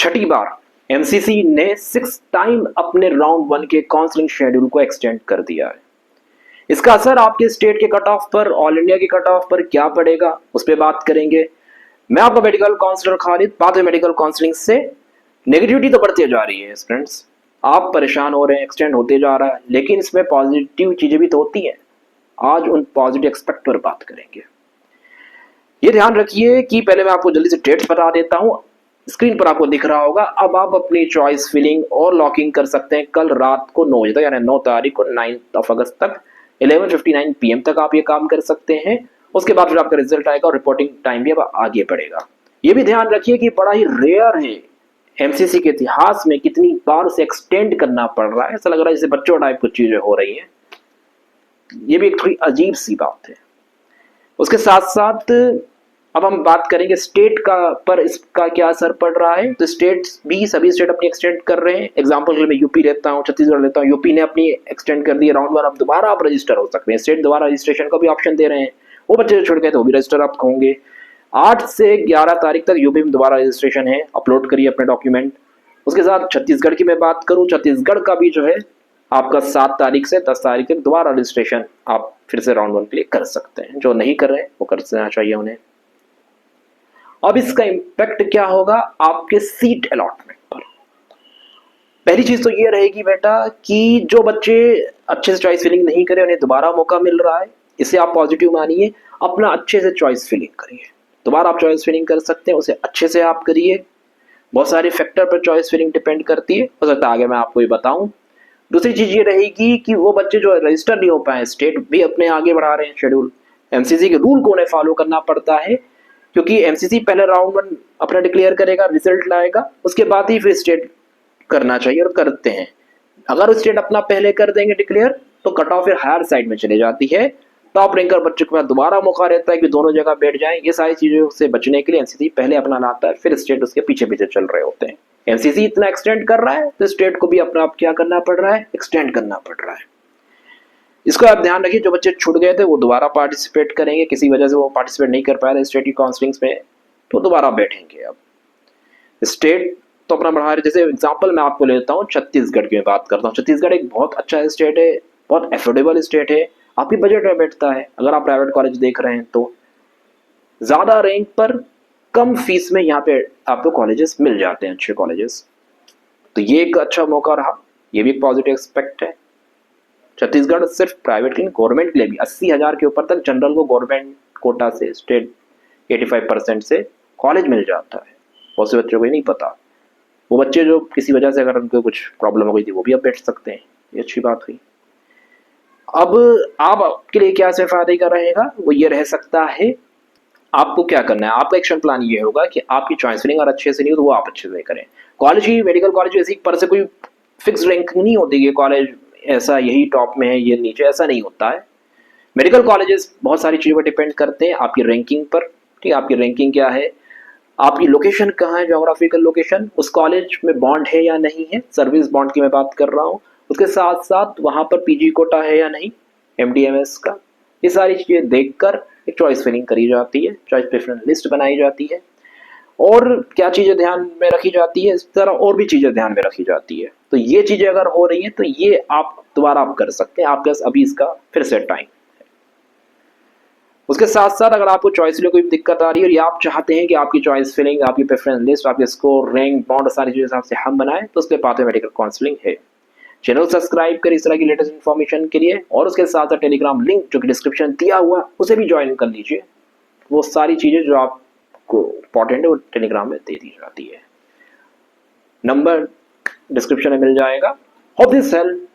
छठी बार MCC ने 6 time अपने round 1 के काउंसलिंग शेड्यूल को एक्सटेंड कर दिया है। इसका असर आपके स्टेट के कट ऑफ पर, ऑल इंडिया के कट ऑफ पर क्या पड़ेगा, उस पर बात करेंगे। मैं आपका मेडिकल काउंसलर खालिद, बात है मेडिकल काउंसलिंग से। नेगेटिविटी तो बढ़ती जा रही है फ्रेंड्स, आप परेशान हो रहे हैं, एक्सटेंड होते जा रहा है, लेकिन इसमें पॉजिटिव चीजें भी तो होती हैं। आज उन पॉजिटिव एक्सपेक्ट पर बात करेंगे। ये ध्यान रखिए कि पहले मैं आपको जल्दी से डेट्स बता देता हूं, स्क्रीन पर आपको दिख रहा होगा। अब आप अपनी चॉइस फिलिंग और लॉकिंग कर सकते हैं कल रात को 9 बजे तक, यानी 9 तारीख को 9 अगस्त तक 11:59 PM तक आप ये काम कर सकते हैं। उसके बाद फिर आपका रिजल्ट आएगा और रिपोर्टिंग टाइम भी अब आगे बढ़ेगा। ये भी ध्यान रखिए कि बड़ा ही रेयर है एमसीसी के इतिहास में कितनी बार उसे एक्सटेंड करना पड़ रहा है। ऐसा लग रहा है जैसे बच्चों टाइप कुछ चीजें हो रही हैं। ये भी एक थोड़ी अजीब सी बात है। उसके साथ साथ अब हम बात करेंगे स्टेट का, पर इसका क्या असर पड़ रहा है। तो स्टेट भी, सभी स्टेट अपनी एक्सटेंड कर रहे हैं। एग्जांपल के लिए मैं यूपी लेता हूँ, छत्तीसगढ़ लेता हूँ। यूपी ने अपनी एक्सटेंड कर दी राउंड 1, अब दोबारा आप रजिस्टर हो सकते हैं। स्टेट दोबारा रजिस्ट्रेशन का भी ऑप्शन दे रहे हैं। वो बच्चे जो छुड़ गए थे वो भी रजिस्टर आप होंगे। 8 से 11 तारीख तक यूपी में दोबारा रजिस्ट्रेशन है, अपलोड करिए अपने डॉक्यूमेंट। उसके साथ छत्तीसगढ़ की मैं बात करूं, छत्तीसगढ़ का भी जो है आपका 7 तारीख से 10 तारीख तक दोबारा रजिस्ट्रेशन आप फिर से राउंड 1 के लिए कर सकते हैं। जो नहीं कर रहे हैं वो कर देना चाहिए उन्हें। अब इसका इंपैक्ट क्या होगा आपके सीट अलॉटमेंट पर। पहली चीज तो ये रहेगी बेटा कि जो बच्चे अच्छे से चॉइस फिलिंग नहीं करे उन्हें दोबारा मौका मिल रहा है। इसे आप पॉजिटिव मानिए, अपना अच्छे से चॉइस फिलिंग करिए। दोबारा आप चॉइस फिलिंग कर सकते हैं, उसे अच्छे से आप करिए। बहुत सारे फैक्टर पर चॉइस फिलिंग डिपेंड करती है, हो सकता है आगे मैं आपको ये बताऊं। दूसरी चीज ये रहेगी कि वो बच्चे जो रजिस्टर नहीं हो पाए, स्टेट भी अपने आगे बढ़ा रहे हैं शेड्यूल। एमसीसी के रूल को उन्हें फॉलो करना पड़ता है, क्योंकि एमसीसी पहले राउंड 1 अपना डिक्लेयर करेगा, रिजल्ट लाएगा, उसके बाद ही फिर स्टेट करना चाहिए और करते हैं। अगर स्टेट अपना पहले कर देंगे डिक्लेयर तो कट ऑफ फिर हायर साइड में चले जाती है। टॉप रैंकर बच्चों के पास दोबारा मौका रहता है कि दोनों जगह बैठ जाएं। ये सारी चीजों से बचने के लिए एमसीसी पहले अपना लाता है, फिर स्टेट उसके पीछे पीछे चल रहे होते हैं। एमसीसी इतना एक्सटेंड कर रहा है तो स्टेट को भी अपना आप क्या करना पड़ रहा है, एक्सटेंड करना पड़ रहा है। इसको आप ध्यान रखिए, जो बच्चे छूट गए थे वो दोबारा पार्टिसिपेट करेंगे। किसी वजह से वो पार्टिसिपेट नहीं कर पाए थे स्टेट की काउंसलिंग में, तो दोबारा बैठेंगे। अब स्टेट तो अपना बढ़ा रहे। जैसे एग्जाम्पल मैं आपको लेता हूँ, छत्तीसगढ़ की मैं बात करता हूँ। छत्तीसगढ़ एक बहुत अच्छा स्टेट है, बहुत एफोर्डेबल स्टेट है, आपकी बजट में बैठता है। अगर आप प्राइवेट कॉलेज देख रहे हैं तो ज्यादा रैंक पर कम फीस में यहाँ पे आपको कॉलेजेस मिल जाते हैं, अच्छे कॉलेजेस। तो ये एक अच्छा मौका रहा, ये भी एक पॉजिटिव एक्सपेक्ट है। छत्तीसगढ़ सिर्फ प्राइवेट के, गवर्नमेंट के लिए भी 80,000 के ऊपर तक जनरल को गवर्नमेंट कोटा से, स्टेट 85% से कॉलेज मिल जाता है। बहुत से बच्चों को ये नहीं पता। वो बच्चे जो किसी वजह से अगर उनको कुछ प्रॉब्लम हो गई थी वो भी अब बैठ सकते हैं, ये अच्छी बात हुई। अब आपके लिए क्या से फायदे का रहेगा वो ये रह सकता है, आपको क्या करना है। आपका एक्शन प्लान ये होगा कि आपकी चॉइस फिलिंग और अच्छे से नहीं हो तो वो आप अच्छे से करें। कॉलेज ही, मेडिकल कॉलेज ऐसी पर से कोई फिक्स रैंक नहीं होती कि कॉलेज ऐसा यही टॉप में है ये नीचे, ऐसा नहीं होता है। मेडिकल कॉलेजेस बहुत सारी चीज़ों पर डिपेंड करते हैं आपकी रैंकिंग पर। ठीक है, आपकी रैंकिंग क्या है, आपकी लोकेशन कहाँ है, जोग्राफिकल लोकेशन, उस कॉलेज में बॉन्ड है या नहीं है, सर्विस बॉन्ड की मैं बात कर रहा हूँ। उसके साथ साथ वहाँ पर पीजी कोटा है या नहीं, एमडीएमएस का, ये सारी चीज़ें देखकर एक चॉइस फिलिंग करी जाती है, चॉइस प्रेफरेंस लिस्ट बनाई जाती है। और क्या चीज़ें ध्यान में रखी जाती है, इस तरह और भी चीज़ें ध्यान में रखी जाती है। तो ये चीज़ें अगर हो रही हैं तो ये आप दोबारा आप कर सकते हैं, आपके पास अभी इसका फिर से टाइम। उसके साथ साथ अगर आपको चॉइस में कोई दिक्कत आ रही है और ये आप चाहते हैं कि आपकी चॉइस फिलिंग, आपकी प्रेफरेंस लिस्ट, आपके स्कोर, रैंक, बॉन्ड, सारी चीज़ें हिसाब से हम बनाएं, तो उसके पाथवे मेडिकल काउंसलिंग है। चैनल सब्सक्राइब करें इस तरह की लेटेस्ट इन्फॉर्मेशन के लिए, और उसके साथ साथ टेलीग्राम लिंक जो कि डिस्क्रिप्शन दिया हुआ उसे भी ज्वाइन कर लीजिए। वो सारी चीज़ें जो आपको इंपॉर्टेंट है वो टेलीग्राम में दे दी जाती है। नंबर डिस्क्रिप्शन में मिल जाएगा। Hope this help.